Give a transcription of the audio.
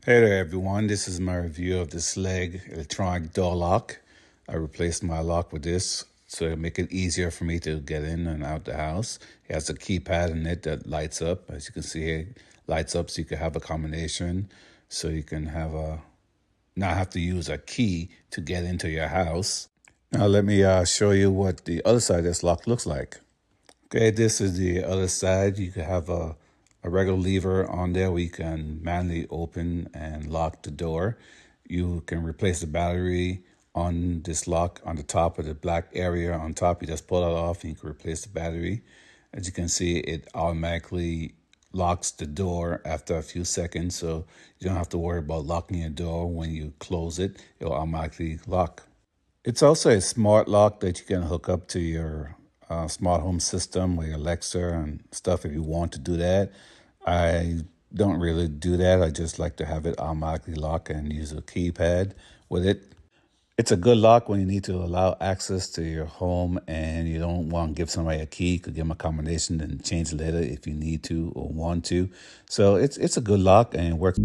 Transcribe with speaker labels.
Speaker 1: Hey there everyone, this is my review of the Schlage electronic door lock. I replaced my lock with this to make it easier for me to get in and out the house. It has a keypad in it that lights up. As you can see, it lights up so you can have a combination. So you can have not have to use a key to get into your house. Now let me show you what the other side of this lock looks like. Okay, this is the other side. You can have a regular lever on there where you can manually open and lock the door. You can replace the battery on this lock on the top of the black area on top. You just pull it off and you can replace the battery. As you can see, it automatically locks the door after a few seconds, so you don't have to worry about locking your door when you close it. It'll automatically lock. It's also a smart lock that you can hook up to your smart home system with your Alexa and stuff if you want to do that. I don't really do that. I just like to have it automatically lock and use a keypad with it. It's a good lock when you need to allow access to your home and you don't want to give somebody a key. You could give them a combination and change later if you need to or want to. So it's a good lock and it works.